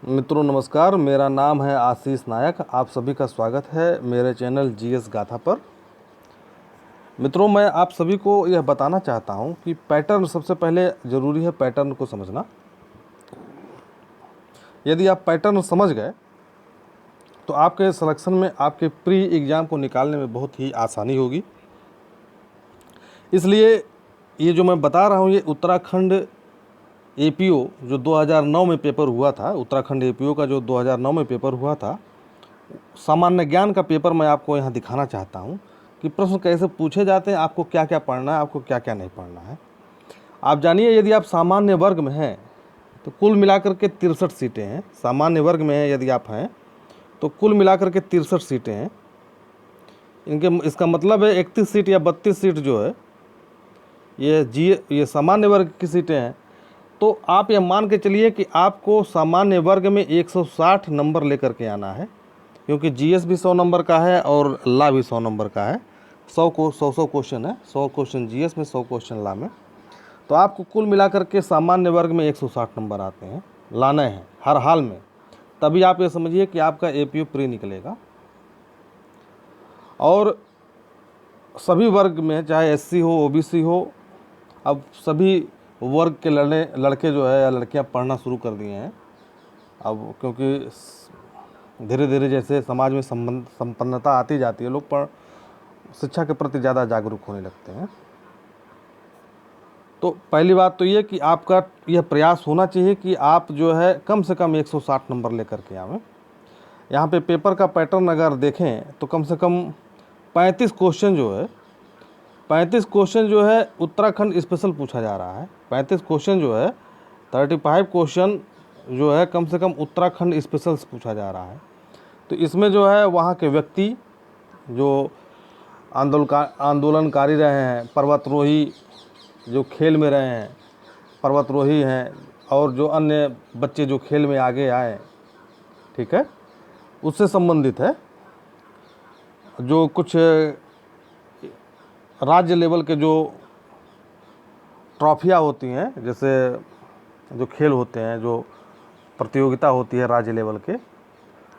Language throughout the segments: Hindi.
मित्रों नमस्कार, मेरा नाम है आशीष नायक। आप सभी का स्वागत है मेरे चैनल जीएस गाथा पर। मित्रों, मैं आप सभी को यह बताना चाहता हूं कि पैटर्न सबसे पहले ज़रूरी है, पैटर्न को समझना। यदि आप पैटर्न समझ गए तो आपके सिलेक्शन में, आपके प्री एग्ज़ाम को निकालने में बहुत ही आसानी होगी। इसलिए ये जो मैं बता रहा हूँ, ये उत्तराखंड एपीओ जो 2009 में पेपर हुआ था, उत्तराखंड एपीओ का जो 2009 में पेपर हुआ था, सामान्य ज्ञान का पेपर मैं आपको यहाँ दिखाना चाहता हूँ कि प्रश्न कैसे पूछे जाते हैं, आपको क्या क्या पढ़ना है, आपको क्या क्या नहीं पढ़ना है। आप जानिए, यदि आप सामान्य वर्ग में हैं तो कुल मिलाकर के 63 सीटें हैं। सामान्य वर्ग में है यदि आप हैं तो कुल मिलाकर के 63 सीटें हैं। इसका मतलब है 31 सीट या 32 सीट जो है ये सामान्य वर्ग की सीटें हैं। तो आप ये मान के चलिए कि आपको सामान्य वर्ग में 160 नंबर लेकर के आना है, क्योंकि जीएस भी 100 नंबर का है और ला भी 100 नंबर का है। 100 क्वेश्चन है, 100 क्वेश्चन जीएस में, 100 क्वेश्चन ला में। तो आपको कुल मिलाकर के सामान्य वर्ग में 160 नंबर आते हैं, लाने हैं हर हाल में। तभी आप ये समझिए कि आपका एपीओ प्री निकलेगा। और सभी वर्ग में, चाहे एससी हो, ओबीसी हो, अब सभी वर्ग के लड़के जो है या लड़कियां पढ़ना शुरू कर दिए हैं। अब क्योंकि धीरे धीरे जैसे समाज में संपन्नता आती जाती है, लोग शिक्षा के प्रति ज़्यादा जागरूक होने लगते हैं। तो पहली बात तो ये कि आपका यह प्रयास होना चाहिए कि आप जो है कम से कम 160 नंबर लेकर के आवें। यहाँ पे पेपर का पैटर्न अगर देखें तो कम से कम 35 क्वेश्चन जो है उत्तराखंड स्पेशल पूछा जा रहा है। 35 क्वेश्चन जो है, 35 क्वेश्चन जो है कम से कम उत्तराखंड स्पेशल से पूछा जा रहा है। तो इसमें जो है वहाँ के व्यक्ति जो आंदोलनकारी रहे हैं, पर्वतरोही जो खेल में रहे हैं, पर्वतरोही हैं, और जो अन्य बच्चे जो खेल में आगे आए, ठीक है, उससे संबंधित है। जो कुछ राज्य लेवल के जो ट्रॉफियाँ होती हैं, जैसे जो खेल होते हैं, जो प्रतियोगिता होती है राज्य लेवल के,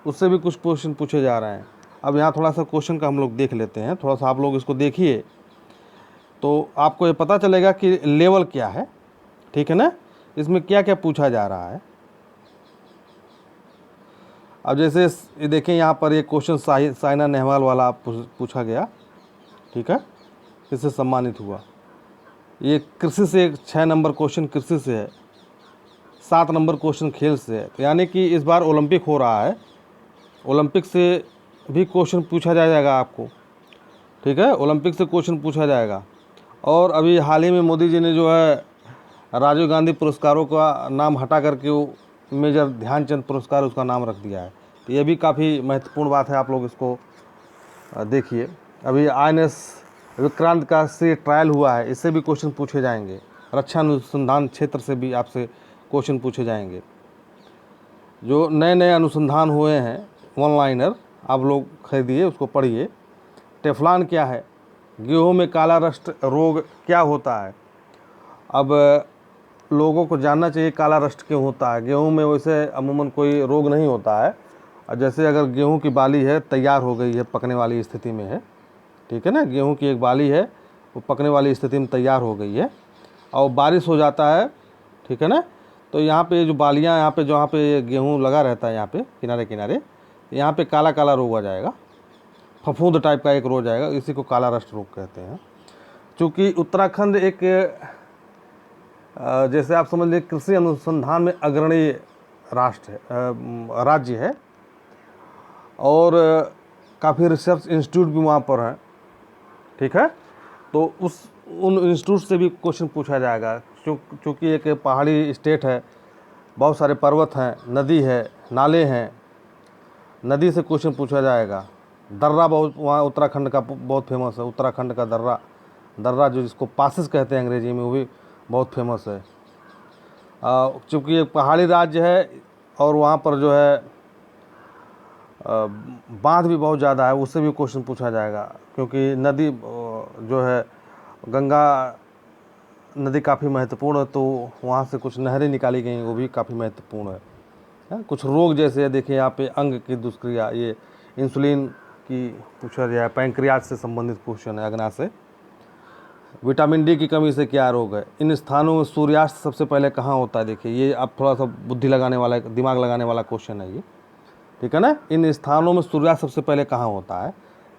उससे भी कुछ क्वेश्चन पूछे जा रहे हैं। अब यहाँ थोड़ा सा क्वेश्चन का हम लोग देख लेते हैं, थोड़ा सा आप लोग इसको देखिए तो आपको ये पता चलेगा कि लेवल क्या है, ठीक है ना, इसमें क्या क्या पूछा जा रहा है। अब जैसे ये देखें, यहाँ पर ये क्वेश्चन साइना नेहवाल वाला पूछा गया, ठीक है, इससे सम्मानित हुआ। ये कृषि से 6 नंबर क्वेश्चन कृषि से है, 7 नंबर क्वेश्चन खेल से है। यानी कि इस बार ओलंपिक हो रहा है, ओलंपिक से भी क्वेश्चन पूछा जाएगा आपको, ठीक है, ओलंपिक से क्वेश्चन पूछा जाएगा। और अभी हाल ही में मोदी जी ने जो है राजीव गांधी पुरस्कारों का नाम हटा करके वो मेजर ध्यानचंद पुरस्कार उसका नाम रख दिया है। तो ये भी काफ़ी महत्वपूर्ण बात है, आप लोग इसको देखिए। अभी INS विक्रांत का से ट्रायल हुआ है, इससे भी क्वेश्चन पूछे जाएंगे। रक्षा अनुसंधान क्षेत्र से भी आपसे क्वेश्चन पूछे जाएंगे। जो नए नए अनुसंधान हुए हैं, वन लाइनर आप लोग खरीदिए, उसको पढ़िए। टेफ्लॉन क्या है, गेहूं में काला रस्ट रोग क्या होता है। अब लोगों को जानना चाहिए काला रस्ट क्यों होता है। गेहूं में वैसे अमूमन कोई रोग नहीं होता है। और जैसे अगर गेहूं की बाली है, तैयार हो गई है, पकने वाली स्थिति में है, ठीक है ना, गेहूं की एक बाली है, वो पकने वाली स्थिति में तैयार हो गई है, और बारिश हो जाता है, ठीक है ना, तो यहाँ पे जो बालियाँ, यहाँ पे जहाँ पे गेहूँ लगा रहता है, यहाँ पे किनारे किनारे, यहाँ पे काला काला रोग आ जाएगा, फफूंद टाइप का एक रोग आएगा, इसी को काला रस्ट रोग कहते हैं। चूँकि उत्तराखंड एक जैसे आप समझ लीजिए कृषि अनुसंधान में अग्रणी राज्य है, और काफ़ी रिसर्च इंस्टीट्यूट भी वहाँ पर हैं, ठीक है। तो उन इंस्टीट्यूट से भी क्वेश्चन पूछा जाएगा, क्योंकि एक पहाड़ी स्टेट है, बहुत सारे पर्वत हैं, नदी है, नाले हैं, नदी से क्वेश्चन पूछा जाएगा। दर्रा बहुत वहाँ उत्तराखंड का बहुत फेमस है, उत्तराखंड का दर्रा जो जिसको पासिस कहते हैं अंग्रेजी में, वो भी बहुत फेमस है। चूँकि एक पहाड़ी राज्य है और वहाँ पर जो है बांध भी बहुत ज़्यादा है, उससे भी क्वेश्चन पूछा जाएगा, क्योंकि नदी जो है गंगा नदी काफ़ी महत्वपूर्ण है, तो वहाँ से कुछ नहरें निकाली गई, वो भी काफ़ी महत्वपूर्ण है। है। कुछ रोग जैसे है, देखिए यहाँ पे अंग की दुष्क्रिया, ये इंसुलिन की पूछा गया है, पैंक्रियाज से संबंधित क्वेश्चन है, अग्ना से। विटामिन डी की कमी से क्या रोग है? इन स्थानों में सूर्यास्त सबसे पहले कहाँ होता है? देखिए ये अब थोड़ा सा बुद्धि लगाने वाला, दिमाग लगाने वाला क्वेश्चन है ये, ठीक है ना। इन स्थानों में सूर्यास्त सबसे पहले कहाँ होता है?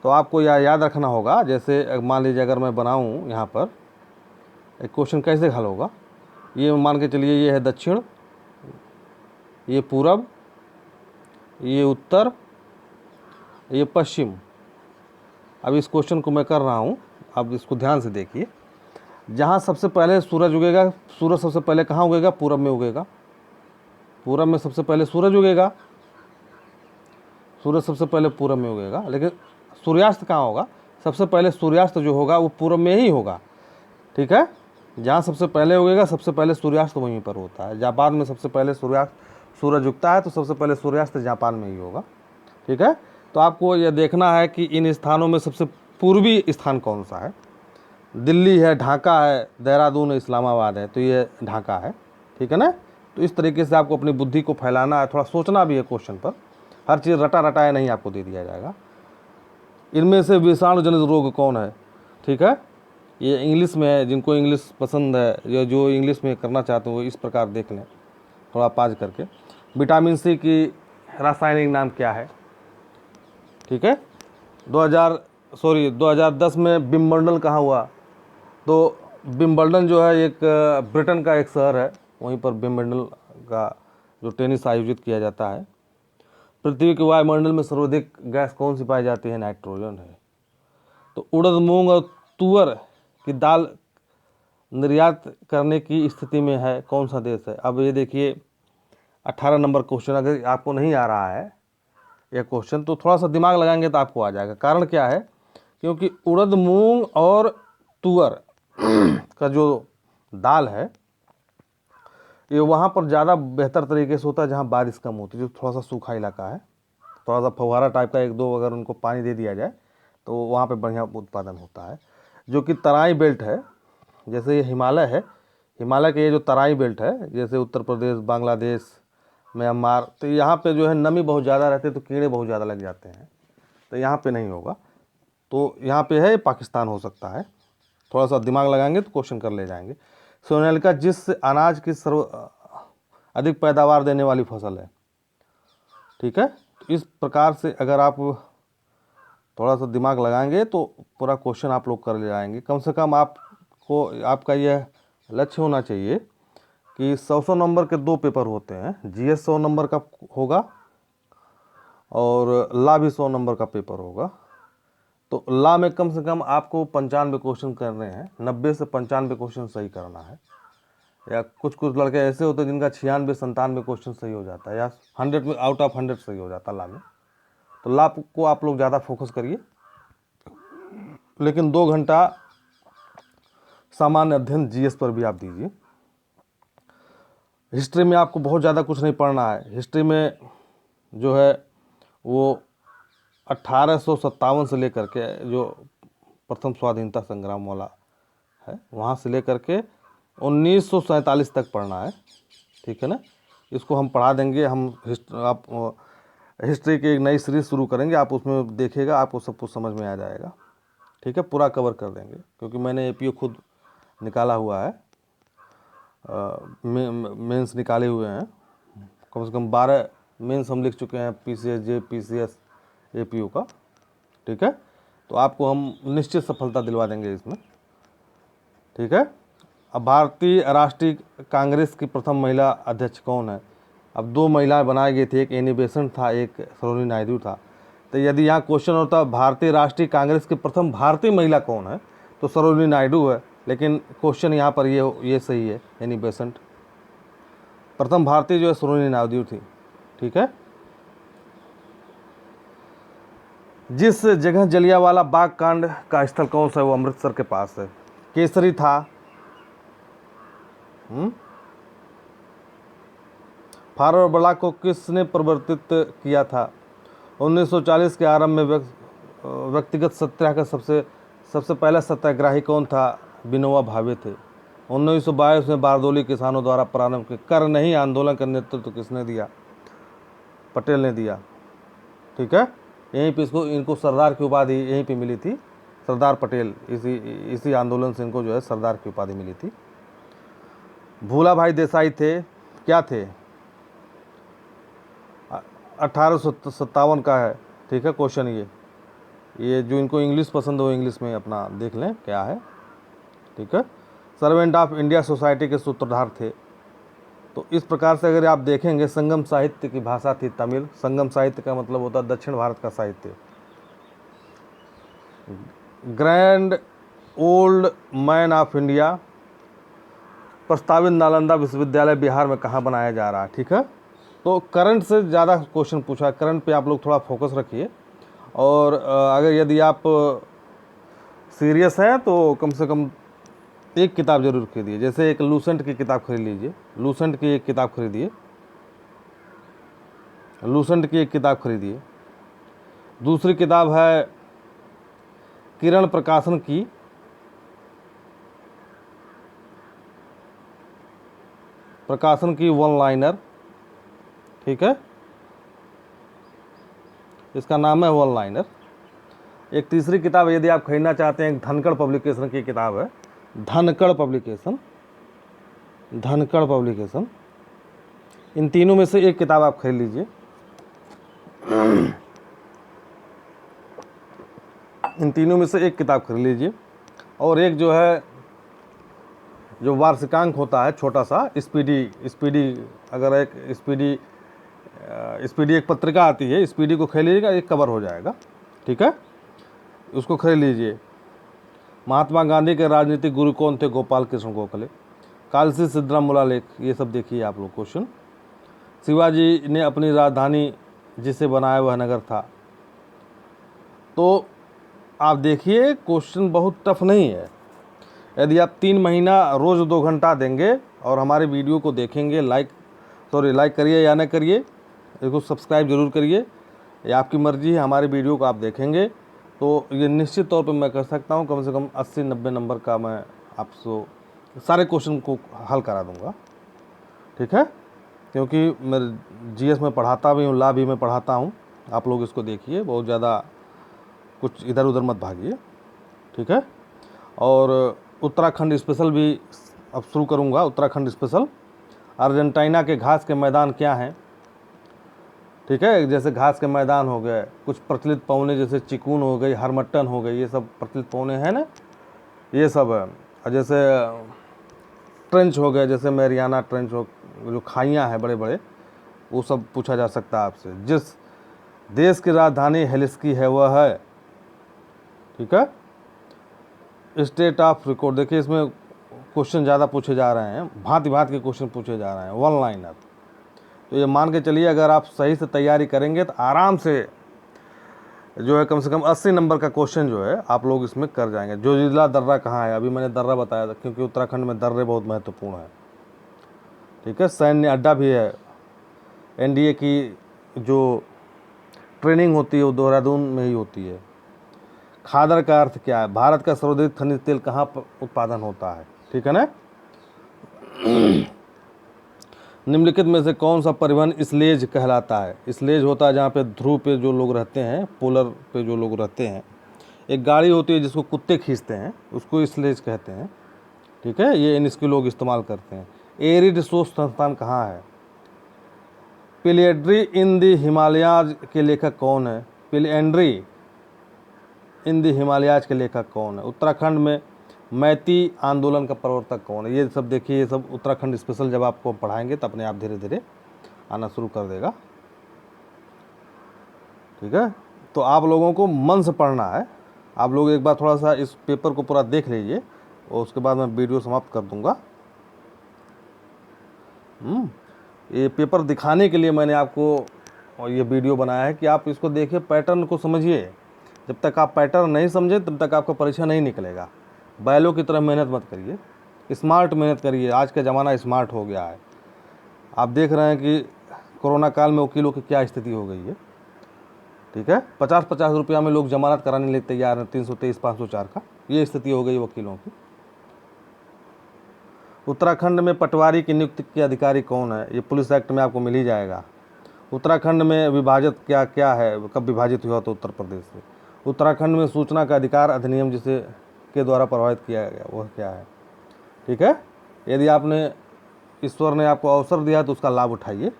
तो आपको याद रखना होगा। जैसे मान लीजिए अगर मैं बनाऊँ यहाँ पर एक क्वेश्चन, कैसे हल होगा? ये मान के चलिए, ये है दक्षिण, ये पूरब, ये उत्तर, ये पश्चिम। अब इस क्वेश्चन को मैं कर रहा हूँ, अब इसको ध्यान से देखिए। जहाँ सबसे पहले सूरज उगेगा, सूरज सबसे पहले कहाँ उगेगा? पूरब में उगेगा। पूरब में सबसे पहले सूरज उगेगा, सूरज सबसे पहले पूरब में उगेगा। लेकिन सूर्यास्त कहाँ होगा? सबसे पहले सूर्यास्त जो होगा वो पूरब में ही होगा, ठीक है। जहाँ सबसे पहले उगेगा, सबसे पहले सूर्यास्त वहीं पर होता है। जापान में सबसे पहले सूरज उगता है, तो सबसे पहले सूर्यास्त जापान में ही होगा, ठीक है। तो आपको यह देखना है कि इन स्थानों में सबसे पूर्वी स्थान कौन सा है। दिल्ली है, ढाका है, देहरादून है, इस्लामाबाद है, तो ये ढाका है, ठीक है ना। तो इस तरीके से आपको अपनी बुद्धि को फैलाना है, थोड़ा सोचना भी है क्वेश्चन पर। हर चीज़ रटा रटाया नहीं आपको दे दिया जाएगा। इनमें से विषाणु जनित रोग कौन है? ठीक है, ये इंग्लिश में है। जिनको इंग्लिश पसंद है या जो इंग्लिश में करना चाहते हैं वो इस प्रकार देख लें, थोड़ा पाज करके। विटामिन सी की रासायनिक नाम क्या है? ठीक है, 2010 में विंबलडन कहाँ हुआ? तो विंबलडन जो है एक ब्रिटेन का एक शहर है, वहीं पर विंबलडन का जो टेनिस आयोजित किया जाता है। पृथ्वी के वायुमंडल में सर्वाधिक गैस कौन सी पाई जाती है? नाइट्रोजन है। तो उड़द, मूंग और तुअर की दाल निर्यात करने की स्थिति में है कौन सा देश है? अब ये देखिए 18 नंबर क्वेश्चन, अगर आपको नहीं आ रहा है यह क्वेश्चन तो थोड़ा सा दिमाग लगाएंगे तो आपको आ जाएगा। कारण क्या है? क्योंकि उड़द, मूंग और तुअर का जो दाल है ये वहाँ पर ज़्यादा बेहतर तरीके से होता है जहाँ बारिश कम होती है, जो थोड़ा सा सूखा इलाका है। थोड़ा सा फव्वारा टाइप का एक दो अगर उनको पानी दे दिया जाए तो वहाँ पे बढ़िया उत्पादन होता है। जो कि तराई बेल्ट है, जैसे ये हिमालय है, हिमालय के ये जो तराई बेल्ट है, जैसे उत्तर प्रदेश, बांग्लादेश, म्यांमार, तो यहाँ पे जो है नमी बहुत ज़्यादा रहती है, तो कीड़े बहुत ज़्यादा लग जाते हैं, तो यहाँ पे नहीं होगा। तो यहाँ पे है पाकिस्तान हो सकता है। थोड़ा सा दिमाग लगाएंगे तो क्वेश्चन कर ले जाएंगे। सोनालिका जिस अनाज की अधिक पैदावार देने वाली फसल है, ठीक है। तो इस प्रकार से अगर आप थोड़ा सा दिमाग लगाएंगे तो पूरा क्वेश्चन आप लोग कर ले जाएंगे। कम से कम आपको, आपका यह लक्ष्य होना चाहिए कि 100 नंबर के 2 पेपर होते हैं। जीएस 100 नंबर का होगा और ला भी 100 नंबर का पेपर होगा। तो ला में कम से कम आपको 95 क्वेश्चन करने हैं, 90 से 95 क्वेश्चन सही करना है। या कुछ कुछ लड़के ऐसे होते हैं जिनका 96-97 क्वेश्चन सही हो जाता है, या 100 में आउट ऑफ 100 सही हो जाता है ला में। तो ला को आप लोग ज़्यादा फोकस करिए, लेकिन 2 घंटा सामान्य अध्ययन जीएस पर भी आप दीजिए। हिस्ट्री में आपको बहुत ज़्यादा कुछ नहीं पढ़ना है। हिस्ट्री में जो है वो 1857 से लेकर के, जो प्रथम स्वाधीनता संग्राम वाला है, वहाँ से लेकर के 1947 तक पढ़ना है, ठीक है ना। इसको हम पढ़ा देंगे। हम आप हिस्ट्री की एक नई सीरीज शुरू करेंगे, आप उसमें देखिएगा, आपको सब कुछ समझ में आ जाएगा, ठीक है। पूरा कवर कर देंगे, क्योंकि मैंने एपीओ खुद निकाला हुआ है, मेंस निकाले हुए हैं। कम से कम 12 मेंस हम लिख चुके हैं, पीसीएस, जेपीसीएस, एपीओ का, ठीक है। तो आपको हम निश्चित सफलता दिलवा देंगे इसमें, ठीक है। अब भारतीय राष्ट्रीय कांग्रेस की प्रथम महिला अध्यक्ष कौन है? अब 2 महिलाएं बनाई गई थी, एक एनी बेसेंट था, एक सरोजिनी नायडू था। तो यदि यहाँ क्वेश्चन होता भारतीय राष्ट्रीय कांग्रेस की प्रथम भारतीय महिला कौन है, तो सरोजिनी नायडू है। लेकिन क्वेश्चन यहाँ पर ये सही है, एनी बेसेंट। प्रथम भारतीय जो है सरोजिनी नायडू थी, ठीक है। जिस जगह जलियांवाला बाग कांड का स्थल कौन सा है? वो अमृतसर के पास है। केसरी था, फारवर्ड ब्लॉक को किसने परिवर्तित किया था? 1940 के आरंभ में व्यक्तिगत सत्याग्रह का सबसे पहला सत्याग्रही कौन था? विनोबा भावे थे। 1922 में बारदोली किसानों द्वारा प्रारंभ के कर नहीं आंदोलन का नेतृत्व किसने दिया? पटेल ने दिया। ठीक है, यहीं पे इनको सरदार की उपाधि यहीं पे मिली थी, सरदार पटेल, इसी आंदोलन से इनको जो है सरदार की उपाधि मिली थी। भूला भाई देसाई थे, क्या थे, 1857 का है। ठीक है क्वेश्चन, ये जो इनको इंग्लिश पसंद हो इंग्लिश में अपना देख लें क्या है। ठीक है, सर्वेंट ऑफ इंडिया सोसाइटी के सूत्रधार थे। तो इस प्रकार से अगर आप देखेंगे, संगम साहित्य की भाषा थी तमिल। संगम साहित्य का मतलब होता है दक्षिण भारत का साहित्य। Grand old man of India, प्रस्तावित नालंदा विश्वविद्यालय बिहार में कहाँ बनाया जा रहा है। ठीक है, तो करंट से ज़्यादा क्वेश्चन पूछा, करंट पे आप लोग थोड़ा फोकस रखिए। और अगर यदि आप सीरियस हैं तो कम से कम एक किताब जरूर खरीदिए। जैसे एक लूसेंट की किताब खरीद लीजिए, लूसेंट की एक किताब खरीदिए, लूसेंट की एक किताब खरीदिए। दूसरी किताब है किरण प्रकाशन की वन लाइनर। ठीक है, इसका नाम है वन लाइनर। एक तीसरी किताब यदि आप खरीदना चाहते हैं, धनखड़ पब्लिकेशन की किताब है, धनखड़ पब्लिकेशन। इन तीनों में से एक किताब आप खरीद लीजिए। इन तीनों में से एक किताब खरीद लीजिए। और एक जो है, जो वार्षिकांक होता है छोटा सा, स्पीडी अगर एक स्पीडी एक पत्रिका आती है, स्पीडी को खरीद लीजिएगा, एक कवर हो जाएगा। ठीक है, उसको खरीद लीजिए। महात्मा गांधी के राजनीतिक गुरु कौन थे? गोपाल कृष्ण गोखले। कालसी सिद्धराम मूला लेख, ये सब देखिए आप लोग क्वेश्चन। शिवाजी ने अपनी राजधानी जिसे बनाया वह नगर था। तो आप देखिए क्वेश्चन बहुत टफ नहीं है। यदि आप 3 महीना रोज़ 2 घंटा देंगे और हमारे वीडियो को देखेंगे, लाइक करिए या न करिए, इसको सब्सक्राइब जरूर करिए, ये आपकी मर्जी है। हमारे वीडियो को आप देखेंगे तो ये निश्चित तौर पे मैं कर सकता हूँ कम से कम 80-90 नंबर का मैं आपको सारे क्वेश्चन को हल करा दूँगा। ठीक है, क्योंकि मैं जीएस में पढ़ाता भी हूँ, लॉ भी मैं पढ़ाता हूँ। आप लोग इसको देखिए, बहुत ज़्यादा कुछ इधर उधर मत भागिए। ठीक है, और उत्तराखंड स्पेशल भी अब शुरू करूँगा। उत्तराखंड स्पेशल, अर्जेंटीना के घास के मैदान क्या हैं? ठीक है, जैसे घास के मैदान हो गए, कुछ प्रचलित पौने जैसे चिकून हो गई, हरमट्टन हो गई, ये सब प्रचलित पौने हैं ना, ये सब है। और जैसे ट्रेंच हो गए, जैसे मैरियाना ट्रेंच हो, जो खाइयाँ हैं बड़े बड़े, वो सब पूछा जा सकता है आपसे। जिस देश की राजधानी हेलिस्की है वह है, ठीक है, स्टेट ऑफ रिकॉर्ड। देखिए इसमें क्वेश्चन ज़्यादा पूछे जा रहे हैं, भांति भांति के क्वेश्चन पूछे जा रहे हैं, वन लाइनर। तो ये मान के चलिए अगर आप सही से तैयारी करेंगे तो आराम से जो है कम से कम 80 नंबर का क्वेश्चन जो है आप लोग इसमें कर जाएंगे। जो जिला दर्रा कहाँ है? अभी मैंने दर्रा बताया था, क्योंकि उत्तराखंड में दर्रे बहुत महत्वपूर्ण है। ठीक है, सैन्य अड्डा भी है। एनडीए की जो ट्रेनिंग होती है वो देहरादून में ही होती है। खादर का अर्थ क्या है? भारत का सर्वाधिक खनिज तेल कहाँ पर उत्पादन होता है? ठीक है ना। निम्नलिखित में से कौन सा परिवहन स्लेज कहलाता है? स्लेज होता है जहाँ पे ध्रुव पे जो लोग रहते हैं, पोलर पे जो लोग रहते हैं। एक गाड़ी होती है जिसको कुत्ते खींचते हैं, उसको स्लेज कहते हैं। ठीक है, ये इसके लोग इस्तेमाल करते हैं। एरी रिसोर्स संस्थान कहाँ है? पिलियड्री इन द हिमालयाज के लेखक कौन है? पिलियड्री इन द हिमालयाज के लेखक कौन है? उत्तराखंड में मैती आंदोलन का प्रवर्तक कौन है? ये सब देखिए, ये सब उत्तराखंड स्पेशल जब आपको पढ़ाएंगे तो अपने आप धीरे धीरे आना शुरू कर देगा। ठीक है, तो आप लोगों को मन से पढ़ना है। आप लोग एक बार थोड़ा सा इस पेपर को पूरा देख लीजिए और उसके बाद मैं वीडियो समाप्त कर दूंगा। ये पेपर दिखाने के लिए मैंने आपको ये वीडियो बनाया है कि आप इसको देखिए, पैटर्न को समझिए। जब तक आप पैटर्न नहीं समझे तब तक आपका परीक्षा नहीं निकलेगा। बैलों की तरह मेहनत मत करिए, स्मार्ट मेहनत करिए। आज का ज़माना स्मार्ट हो गया है। आप देख रहे हैं कि कोरोना काल में वकीलों की क्या स्थिति हो गई है। ठीक है, 50-50 रुपया में लोग जमानत कराने के लिए तैयार हैं, 323, 504 का, ये स्थिति हो गई वकीलों की। उत्तराखंड में पटवारी की नियुक्ति के अधिकारी कौन है? ये पुलिस एक्ट में आपको मिल ही जाएगा। उत्तराखंड में विभाजित क्या क्या है, कब विभाजित हुआ तो उत्तर प्रदेश से। उत्तराखंड में सूचना का अधिकार अधिनियम जिसे के द्वारा प्रभावित किया गया वह क्या है। ठीक है, यदि आपने ईश्वर ने आपको अवसर दिया तो उसका लाभ उठाइए।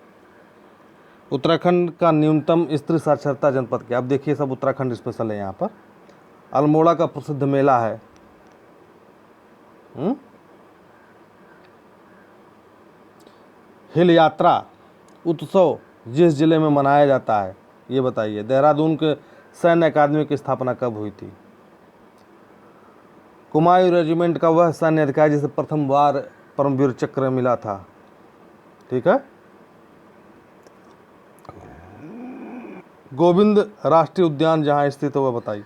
उत्तराखंड का न्यूनतम स्त्री साक्षरता जनपद क्या। अब देखिए सब उत्तराखंड स्पेशल है यहाँ पर। अल्मोड़ा का प्रसिद्ध मेला है। हिल यात्रा उत्सव जिस जिले में मनाया जाता है ये बताइए। देहरादून के सैन्य अकादमी की स्थापना कब हुई थी। कुमायूं रेजिमेंट का वह सैन्य अधिकारी जिसे प्रथम बार परमवीर चक्र मिला था। ठीक है, गोविंद राष्ट्रीय उद्यान जहाँ स्थित है वह बताइए।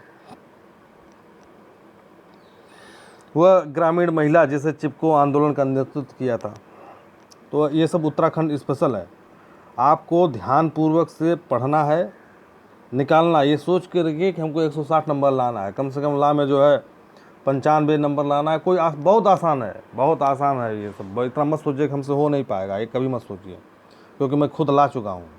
वह ग्रामीण महिला जिसे चिपको आंदोलन का नेतृत्व किया था। तो ये सब उत्तराखंड स्पेशल है। आपको ध्यानपूर्वक से पढ़ना है, निकालना। ये सोच के रखिए कि हमको 160 नंबर लाना है, कम से कम ला में जो है 95 नंबर लाना है। बहुत आसान है, बहुत आसान है ये सब। इतना मत सोचिए कि हमसे हो नहीं पाएगा, ये कभी मत सोचिए, क्योंकि मैं खुद ला चुका हूँ।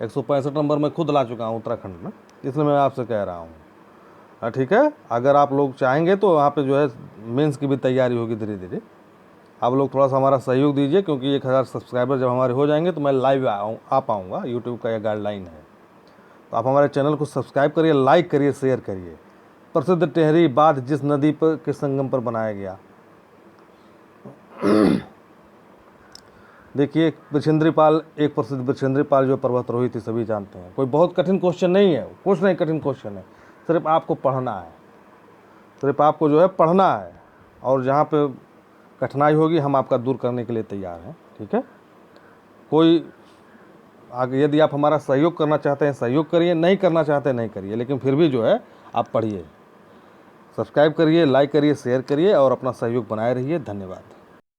165 नंबर मैं खुद ला चुका हूँ उत्तराखंड में, इसलिए मैं आपसे कह रहा हूँ। ठीक है, अगर आप लोग चाहेंगे तो वहाँ पे जो है मेंस की भी तैयारी होगी धीरे धीरे। आप लोग थोड़ा सा हमारा सहयोग दीजिए, क्योंकि 1000 सब्सक्राइबर जब हमारे हो जाएंगे तो मैं लाइव आ पाऊँगा। यूट्यूब का यह गाइडलाइन है। तो आप हमारे चैनल को सब्सक्राइब करिए, लाइक करिए, शेयर करिए। प्रसिद्ध टेहरी बांध जिस नदी पर के संगम पर बनाया गया। देखिए बृछेंद्रीपाल, एक प्रसिद्ध बृछेंद्रीपाल जो पर्वतारोही थी सभी जानते हैं। कोई बहुत कठिन क्वेश्चन नहीं है, कुछ नहीं कठिन क्वेश्चन है, सिर्फ आपको पढ़ना है, सिर्फ आपको जो है पढ़ना है। और जहाँ पे कठिनाई होगी हम आपका दूर करने के लिए तैयार हैं। ठीक है, कोई आगे यदि आप हमारा सहयोग करना चाहते हैं सहयोग करिए, नहीं करना चाहते नहीं करिए, लेकिन फिर भी जो है आप पढ़िए, सब्सक्राइब करिए, लाइक करिए, शेयर करिए और अपना सहयोग बनाए रहिए। धन्यवाद।